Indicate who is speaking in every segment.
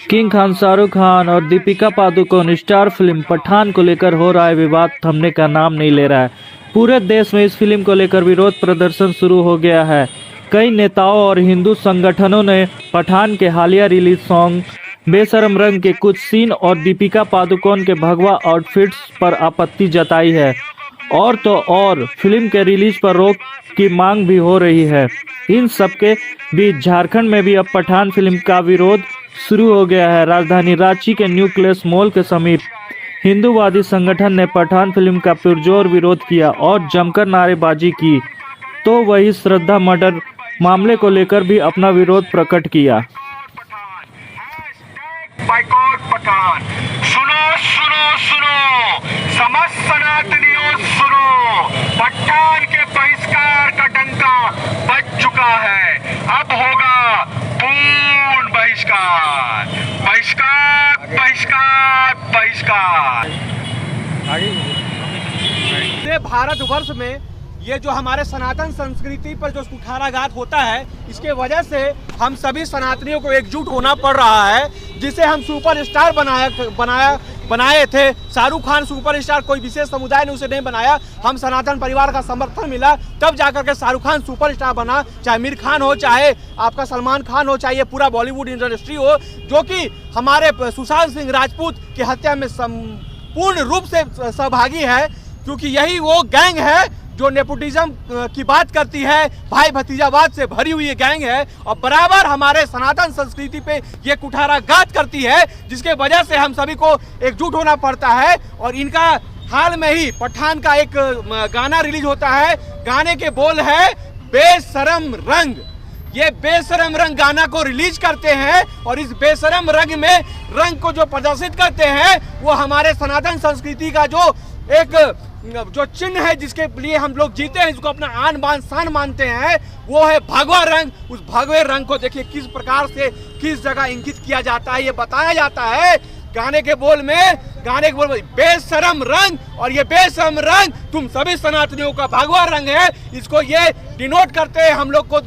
Speaker 1: King Khan, Shahrukh Khan और Deepika Padukone star film Pathan को लेकर हो रहा है विवाद थमने का नाम नहीं ले रहा है। पूरे देश में इस फिल्म को लेकर विरोध प्रदर्शन शुरू हो गया है। कई नेताओं और हिंदू संगठनों ने पठान के हालिया रिलीज सॉन्ग बेशरम रंग के कुछ सीन और दीपिका पादुकोण के भगवा आउटफिट्स पर आपत्ति जताई है। और तो और फिल्म के रिलीज पर रोक की मांग भी हो रही है। इन सबके बीच झारखंड में भी अब पठान फिल्म का विरोध शुरू हो गया है। राजधानी रांची के न्यूक्लियस मॉल के समीप हिंदूवादी संगठन ने पठान फिल्म का पुरजोर विरोध किया और जमकर नारेबाजी की। तो वही श्रद्धा मर्डर मामले को लेकर भी अपना विरोध प्रकट किया।
Speaker 2: बाइकॉट पठान, सुनो सुनो सुनो, समस्त सनातनियों सुनो, पठान के बहिष्कार का डंका बज चुका है। अब होगा पूर्ण बहिष्कार, बहिष्कार बहिष्कार बहिष्कार।
Speaker 3: भारतवर्ष में ये जो हमारे सनातन संस्कृति पर जो कुठाराघात होता है, इसके वजह से हम सभी सनातनियों को एकजुट होना पड़ रहा है। जिसे हम सुपरस्टार बनाए थे, शाहरुख खान सुपरस्टार, कोई विशेष समुदाय ने उसे नहीं बनाया। हम सनातन परिवार का समर्थन मिला तब जाकर के शाहरुख खान सुपरस्टार बना। चाहे आमिर खान हो, चाहे आपका सलमान खान हो, चाहे पूरा बॉलीवुड इंडस्ट्री हो, जो कि हमारे सुशांत सिंह राजपूत की हत्या में पूर्ण रूप से सहभागी है। क्योंकि यही वो गैंग है जो नेपोटिज्म की बात करती है, भाई भतीजावाद से भरी हुई ये गैंग है और बराबर हमारे सनातन संस्कृति पे ये कुठाराघात करती है, जिसके वजह से हम सभी को एकजुट होना पड़ता है। और इनका हाल में ही पठान का एक गाना रिलीज होता है। गाने के बोल है बेशरम रंग। ये बेशरम रंग गाना को रिलीज करते हैं और इस बेशरम रंग में रंग को जो प्रदर्शित करते हैं वो हमारे सनातन संस्कृति का जो चिन्ह है, जिसके लिए हम लोग जीते हैं, जिसको अपना आन बान शान मानते हैं, वो है भगवा रंग। उस भगवे रंग को देखिए किस प्रकार से किस जगह इंगित किया जाता है, ये बताया जाता है गाने के बोल में बेशरम रंग। और ये बेशरम रंग तुम सभी सनातनियों का भगवा रंग है। इसको ये डिनोट करते हैं, हम लोग को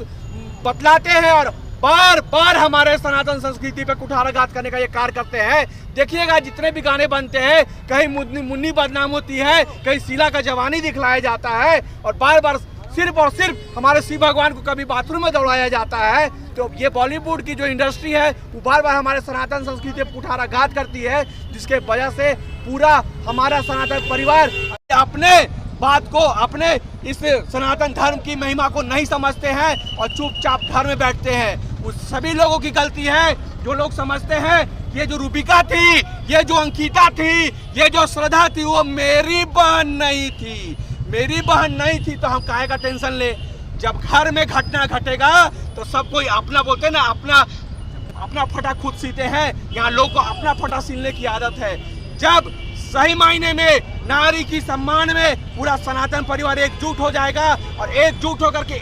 Speaker 3: बतलाते हैं और बार बार हमारे सनातन संस्कृति पे कुठाराघात करने का ये कार्य करते हैं। देखिएगा जितने भी गाने बनते हैं, कहीं मुन्नी बदनाम होती है, कहीं शीला का जवानी दिखलाया जाता है और बार बार सिर्फ और सिर्फ हमारे शिव भगवान को कभी बाथरूम में दौड़ाया जाता है। तो ये बॉलीवुड की जो इंडस्ट्री है वो बार बार हमारे सनातन संस्कृति पे कुठाराघात करती है, जिसके वजह से पूरा हमारा सनातन परिवार अपने बात को, अपने इस सनातन धर्म की महिमा को नहीं समझते हैं और चुपचाप घर में बैठते हैं। उस सभी लोगों की गलती है जो लोग समझते हैं ये जो रूबिका थी, ये जो अंकिता थी, ये जो श्रद्धा थी, वो मेरी बहन नहीं थी। मेरी बहन नहीं थी तो हम काहे का टेंशन ले। जब घर में घटना घटेगा तो सब कोई अपना बोलते ना, अपना फटा खुद सीते हैं। यहाँ लोग को अपना फटा सीलने की आदत है। जब सही मायने में नारी की सम्मान में पूरा सनातन परिवार एकजुट हो जाएगा और एकजुट होकर के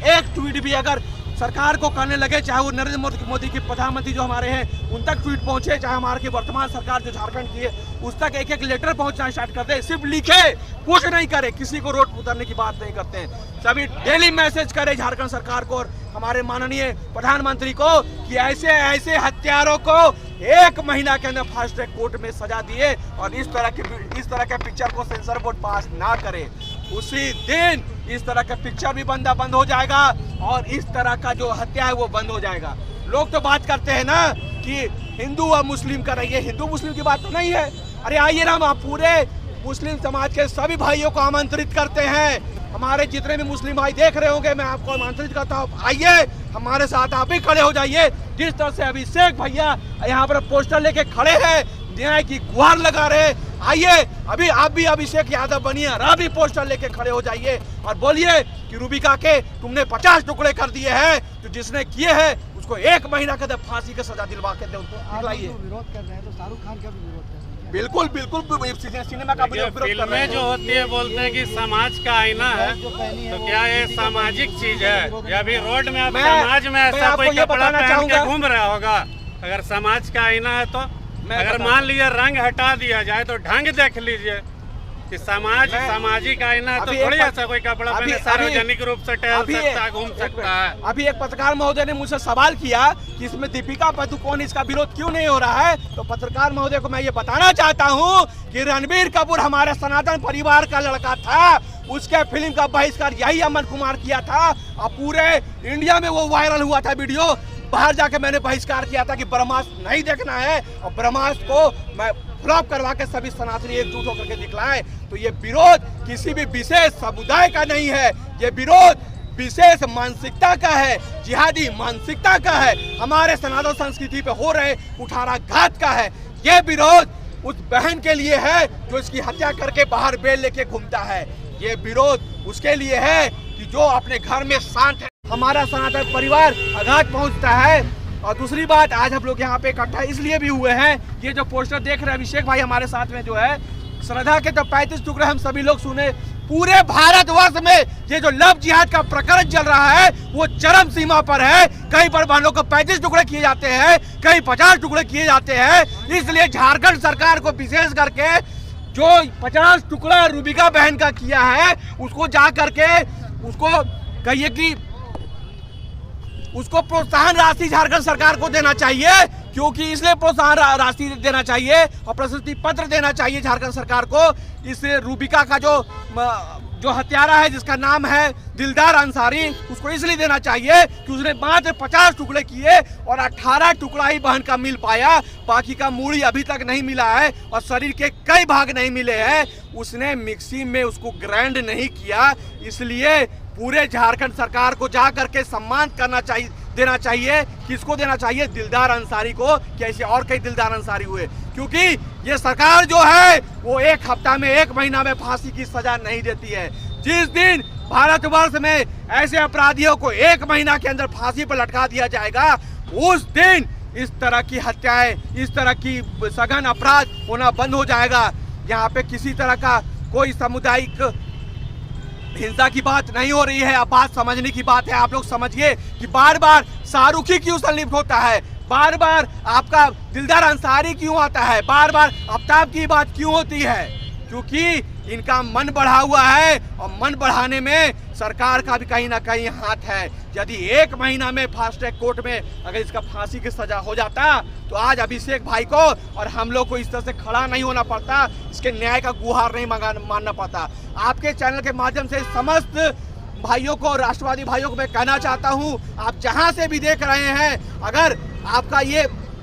Speaker 3: एक ट्वीट भी अगर सरकार को करने लगे, चाहे वो नरेंद्र मोदी की प्रधानमंत्री जो हमारे हैं उन तक ट्वीट पहुंचे, चाहे हमारे की वर्तमान सरकार जो झारखंड की है उस तक एक लेटर पहुंचना स्टार्ट कर दे। सिर्फ लिखे, कुछ नहीं करे, किसी को रोड उतरने की बात नहीं करते हैं। सभी डेली मैसेज करे झारखंड सरकार को और हमारे माननीय प्रधानमंत्री को कि ऐसे हत्यारों को 1 महीना के अंदर फास्ट ट्रैक कोर्ट में सजा दिए और इस तरह के पिक्चर को सेंसर बोर्ड पास ना करे। उसी दिन इस तरह का पिक्चर भी बंद हो जाएगा और इस तरह का जो हत्या है वो बंद हो जाएगा। लोग तो बात करते हैं ना कि हिंदू और मुस्लिम कर रही है, हिंदू मुस्लिम की बात तो नहीं है। अरे आइए ना, हम पूरे मुस्लिम समाज के सभी भाइयों को आमंत्रित करते हैं। हमारे जितने भी मुस्लिम भाई देख रहे होंगे, मैं आपको आमंत्रित करता हूँ, आइए हमारे साथ आप भी खड़े हो जाइए। जिस तरह से अभिषेक भैया यहाँ पर पोस्टर लेके खड़े हैं, न्याय की गुहार लगा रहे, आइए अभी आप भी अभिषेक यादव बनिए और आप भी पोस्टर लेके खड़े हो जाइए और बोलिए कि रूबिका के तुमने 50 टुकड़े कर दिए हैं, तो जिसने किए हैं उसको 1 महीना के अंदर फांसी की सजा दिलवा के दे।
Speaker 4: विरोध कर रहे हैं तो शाहरुख खान का भी विरोध कर रहे हैं।
Speaker 3: बिल्कुल सिनेमा का विरोध कर रहे
Speaker 5: फिल्में जो होती है बोलते हैं कि समाज का आईना है, तो क्या ये सामाजिक चीज है? या अभी रोड में समाज में ऐसा कोई कपड़ा पहन के घूम रहा होगा? अगर समाज का आईना है तो अगर मान लीजिए रंग हटा दिया जाए तो ढंग देख लीजिए। कि सामाजिक आईना तो थोड़ी ऐसा कोई कपड़ा पहने सार्वजनिक रूप से टहल सकता है, घूम सकता है।
Speaker 3: अभी एक पत्रकार महोदय ने मुझसे सवाल किया कि इसमें दीपिका पादुकोण इसका विरोध क्यों नहीं हो रहा है, तो पत्रकार महोदय को मैं ये बताना चाहता हूँ कि रणबीर कपूर हमारे सनातन परिवार का लड़का था, उसके फिल्म का बहिष्कार यही अमन कुमार किया था और पूरे इंडिया में वो वायरल हुआ था वीडियो। बाहर जाके मैंने बहिष्कार किया था कि ब्रह्मास्त्र नहीं देखना है और ब्रह्मास्त्र को मैं फ्लॉप करवा के सभी सनातनी एकजुट होकर के दिखलाएं। तो ये विरोध किसी भी विशेष समुदाय का नहीं है, ये विरोध विशेष मानसिकता का है, जिहादी मानसिकता का है, हमारे सनातन संस्कृति पे हो रहे कुठाराघात का है। ये विरोध उस बहन के लिए है जो इसकी हत्या करके बाहर बेल लेके घूमता है। ये विरोध उसके लिए है कि जो अपने घर में शांत है। हमारा सनातन परिवार आघात पहुंचता है। और दूसरी बात, आज हम लोग यहाँ पे इकट्ठा इसलिए भी हुए हैं, ये जो पोस्टर देख रहे हैं अभिषेक भाई हमारे साथ में जो है, श्रद्धा के तो 35 टुकड़े हम सभी लोग सुने। पूरे भारतवर्ष में ये जो लव जिहाद का प्रकरण चल रहा है वो चरम सीमा पर है। कहीं पर बहनों को 35 टुकड़े किए जाते हैं, कहीं 50 टुकड़े किए जाते हैं। इसलिए झारखंड सरकार को विशेष करके जो 50 टुकड़ा रूबिका बहन का किया है उसको जा करके उसको कहिए कि उसको प्रोत्साहन राशि झारखंड सरकार को देना चाहिए, क्योंकि इसलिए प्रोत्साहन राशि देना चाहिए और प्रशस्ति पत्र देना चाहिए झारखंड सरकार को। इस रूबिका का जो हत्यारा है जिसका नाम है दिलदार अंसारी, उसको इसलिए देना चाहिए कि उसने मात्र 50 टुकड़े किए और 18 टुकड़ा ही बहन का मिल पाया, बाकी का मूड़ी अभी तक नहीं मिला है और शरीर के कई भाग नहीं मिले हैं। उसने मिक्सी में उसको ग्राइंड नहीं किया, इसलिए पूरे झारखंड सरकार को जा करके सम्मान करना चाहिए, देना चाहिए। किसको देना चाहिए? दिलदार अंसारी को, कि ऐसे और कई दिलदार अंसारी हुए। क्योंकि ये सरकार जो है वो एक हफ्ता में, एक महीना में फांसी की सजा नहीं देती है। जिस दिन भारतवर्ष में ऐसे अपराधियों को 1 महीना के अंदर फांसी पर लटका दिया जाएगा, उस दिन इस तरह की हत्याएं, इस तरह की सघन अपराध होना बंद हो जाएगा। यहाँ पे किसी तरह का कोई सामुदायिक हिंसा की बात नहीं हो रही है। अब बात समझने की बात है। आप लोग समझिए कि बार बार शाहरुख ही क्यों संलिप्त होता है, बार बार आपका दिलदार अंसारी क्यों आता है, बार बार आफ्ताब की बात क्यों होती है? क्योंकि इनका मन बढ़ा हुआ है और मन बढ़ाने में सरकार का भी कहीं ना कहीं हाथ है। यदि 1 महीना में फास्ट ट्रैक कोर्ट में अगर इसका फांसी की सजा हो जाता तो आज अभिषेक भाई को और हम लोग को इस तरह से खड़ा नहीं होना पड़ता, इसके न्याय का गुहार नहीं मानना पड़ता। आपके चैनल के माध्यम से समस्त भाइयों को, राष्ट्रवादी भाइयों को मैं कहना चाहता हूं, आप जहां से भी देख रहे हैं, अगर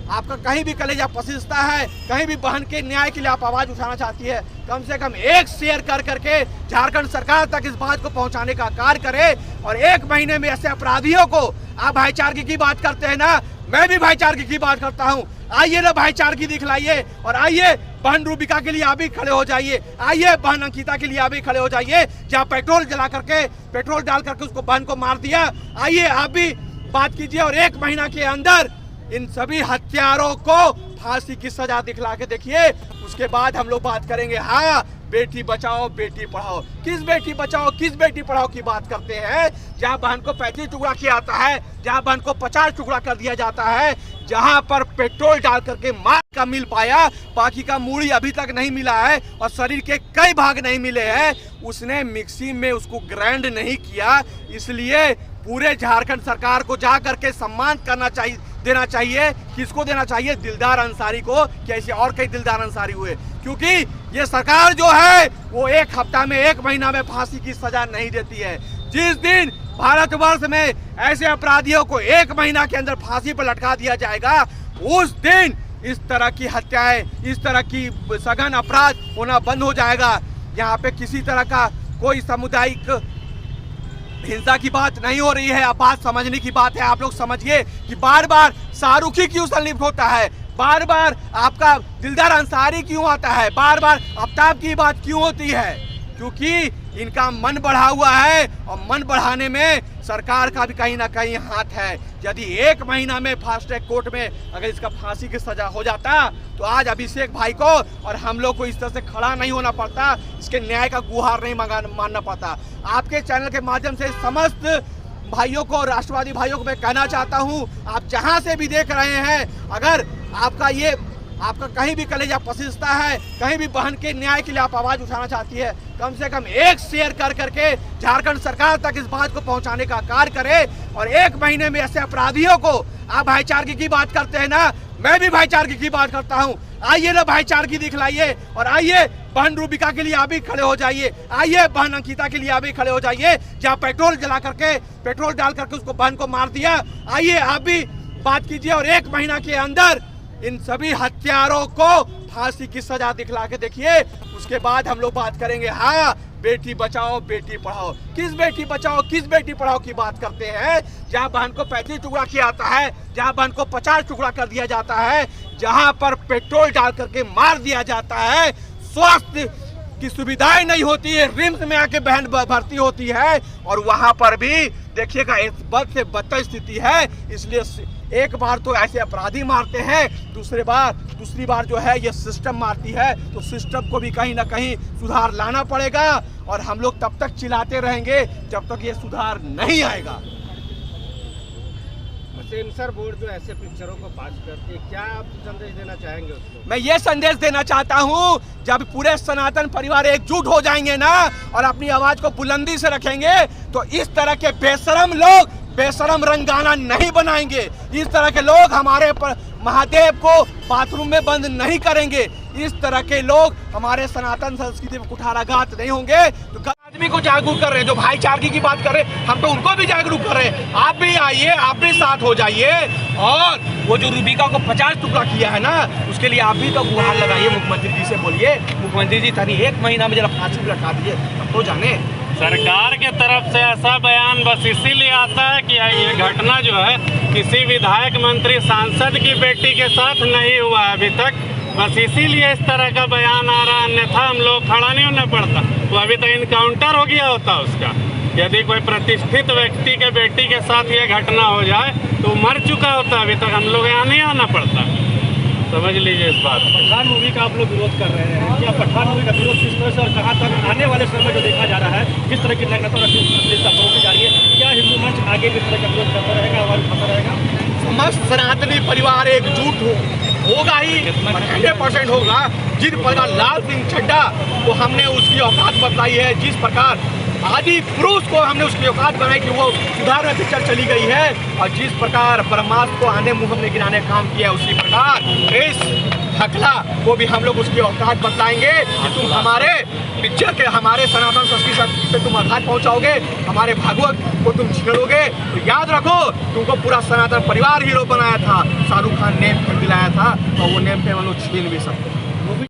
Speaker 3: आपका कहीं भी कलेजा पसीजता है, कहीं भी बहन के न्याय के लिए आप आवाज उठाना चाहती है, कम से कम एक शेयर कर करके झारखंड सरकार तक इस बात को पहुंचाने का कार्य करे। और 1 महीने में ऐसे अपराधियों को, आप भाईचारगी की बात करते हैं ना, मैं भी भाईचारगी की बात करता हूं। आइए ना भाईचारगी दिखलाइए और आइए बहन रूबिका के लिए आप भी खड़े हो जाइए, आइए बहन अंकिता के लिए आप भी खड़े हो जाइए, जहाँ पेट्रोल डाल करके उसको बहन को मार दिया। आइए आप भी बात कीजिए और 1 महीना के अंदर इन सभी हत्यारों को फांसी की सजा दिखला के देखिए, उसके बाद हम लोग बात करेंगे। हाँ, बेटी बचाओ बेटी पढ़ाओ। किस बेटी बचाओ किस बेटी पढ़ाओ की बात करते हैं? जहाँ बहन को 35 टुकड़ा किया जाता है, जहाँ बहन को 50 टुकड़ा कर दिया जाता है, जहाँ पर पेट्रोल डाल करके मार का मिल पाया, बाकी का मूड़ी अभी तक नहीं मिला है और शरीर के कई भाग नहीं मिले हैं। उसने मिक्सी में उसको ग्राइंड नहीं किया, इसलिए पूरे झारखंड सरकार को जा करके सम्मान देना चाहिए। किसको देना चाहिए? दिलदार अंसारी को, कि ऐसे और कई दिलदार अंसारी हुए। क्योंकि ये सरकार जो है वो 1 हफ्ता में, 1 महीना में फांसी की सजा नहीं देती है। जिस दिन भारतवर्ष में ऐसे अपराधियों को 1 महीना के अंदर फांसी पर लटका दिया जाएगा, उस दिन इस तरह की हत्याएं, इस तरह की सघन अपराध होना बंद हो जाएगा। यहाँ पे किसी तरह का कोई सामुदायिक हिंसा की बात नहीं हो रही है। अब बात समझने की बात है। आप लोग समझिए कि बार बार शाहरुख ही क्यों संलिप्त होता है, बार बार आपका दिलदार अंसारी क्यों आता है, बार बार आफ्ताब की बात क्यों होती है? क्योंकि इनका मन बढ़ा हुआ है और मन बढ़ाने में सरकार का भी कहीं ना कहीं हाथ है। यदि 1 महीना में फास्ट ट्रैक कोर्ट में अगर इसका फांसी की सजा हो जाता तो आज अभिषेक भाई को और हम लोग को इस तरह से खड़ा नहीं होना पड़ता, इसके न्याय का गुहार नहीं मानना पड़ता। आपके चैनल के माध्यम से समस्त भाइयों को, राष्ट्रवादी भाइयों को मैं कहना चाहता हूं, आप जहां से भी देख रहे हैं, अगर आपका कहीं भी कलेजा पसीजता है, कहीं भी बहन के न्याय के लिए आप आवाज उठाना चाहती है, कम से कम एक शेयर कर करके झारखंड सरकार तक इस बात को पहुंचाने का कार्य करे। और 1 महीने में ऐसे अपराधियों को आप भाईचारगी की बात करते हैं ना, मैं भी भाईचारगी की बात करता हूं। आइए ना भाईचारगी दिखलाइए, और आइए बहन रूबिका के लिए आप भी खड़े हो जाइए, आइए बहन अंकिता के लिए आप भी खड़े हो जाइए, जहां पेट्रोल डाल करके उसको बहन को मार दिया। आइए आप भी बात कीजिए, और 1 महीना के अंदर इन सभी हत्यारों को फांसी की सजा दिखला के देखिए, उसके बाद हम लोग बात करेंगे। हाँ, बेटी बचाओ बेटी पढ़ाओ, किस बेटी बचाओ किस बेटी पढ़ाओ की बात करते हैं? जहां बहन को 35 टुकड़ा किया जाता है, जहां बहन को 50 टुकड़ा कर दिया जाता है, जहां पर पेट्रोल डाल करके मार दिया जाता है, स्वास्थ्य की सुविधाएं नहीं होती है, रिम्स में आके बहन भर्ती होती है, और वहां पर भी देखिएगा इस बद से बदतर स्थिति है। इसलिए एक बार तो ऐसे अपराधी मारते हैं, दूसरी बार जो है ये सिस्टम मारती है, तो सिस्टम को भी कहीं ना कहीं सुधार लाना पड़ेगा। और हम लोग तब तक चिल्लाते रहेंगे जब तक ये सुधार नहीं आएगा।
Speaker 4: सेंसर बोर्ड जो ऐसे पिक्चरों को पास करती है, क्या आप संदेश देना चाहेंगे उसको?
Speaker 3: मैं ये संदेश देना चाहता हूँ, जब पूरे सनातन परिवार एकजुट हो जाएंगे ना और अपनी आवाज को बुलंदी से रखेंगे, तो इस तरह के बेशरम लोग बेशरम रंगाना नहीं बनाएंगे। इस तरह के लोग हमारे महादेव को बाथरूम में बंद नहीं करेंगे। इस तरह के लोग हमारे सनातन संस्कृति में कुठाराघात नहीं होंगे। तो आदमी को जागरूक कर रहे हैं, जो भाईचारगी की बात कर रहे हैं, हम तो उनको भी जागरूक कर रहे हैं। आप भी आइए, आप भी साथ हो जाइए, और वो जो रूबिका को 50 टुकड़ा किया है ना, उसके लिए आप भी तो गुहार लगाइए, मुख्यमंत्री जी से बोलिए, मुख्यमंत्री जी तनी 1 महीना में जरा फांसी भी लगा दिए, हम तो जाने।
Speaker 5: सरकार के तरफ से ऐसा बयान बस इसीलिए आता है कि ये घटना जो है किसी विधायक मंत्री सांसद की बेटी के साथ नहीं हुआ है अभी तक, बस इसीलिए इस तरह का बयान आ रहा, अन्यथा हम लोग खड़ा नहीं होना पड़ता। वो अभी तक इनकाउंटर हो गया होता उसका। यदि कोई प्रतिष्ठित व्यक्ति के बेटी के साथ ये घटना हो जाए तो मर चुका होता, अभी तक हम लोग यहाँ नहीं आना पड़ता। समझ लीजिए इस बात।
Speaker 6: पठान मूवी का आप लोग विरोध कर रहे हैं, क्या पठान मूवी का विरोध किस तरह से और कहाँ तक आने वाले समय में जो देखा जा रहा है, जिस तरह की नग्नता रोकी जा रही है, क्या हिंदू मंच आगे भी इस तरह का विरोध करता रहेगा, आवाज उठाता रहेगा?
Speaker 3: समस्त सनातनी परिवार एकजुट होगा ही, 100% होगा। जिस प्रकार लाल सिंह चड्ढा को हमने उसकी औकात बतलाई है, जिस प्रकार आदि पुरुष को हमने उसकी औकात बनाई कि वो सुधार में पिक्चर चली गई है, और जिस प्रकार ब्रह्मास्त्र को आने मुंह में गिराने काम किया, उसी प्रकार इस हकला को भी हम लोग उसकी औकात बतलाएंगे कि तुम हमारे पिक्चर के, हमारे सनातन संस्कृति पे तुम आघात पहुंचाओगे, हमारे भागवत को तुम छेड़ोगे, तो याद रखो तुमको पूरा सनातन परिवार हीरो बनाया था, शाहरुख खान नेम पे दिलाया था, तो वो नेम पे हम लोग छीन भी सकते हैं।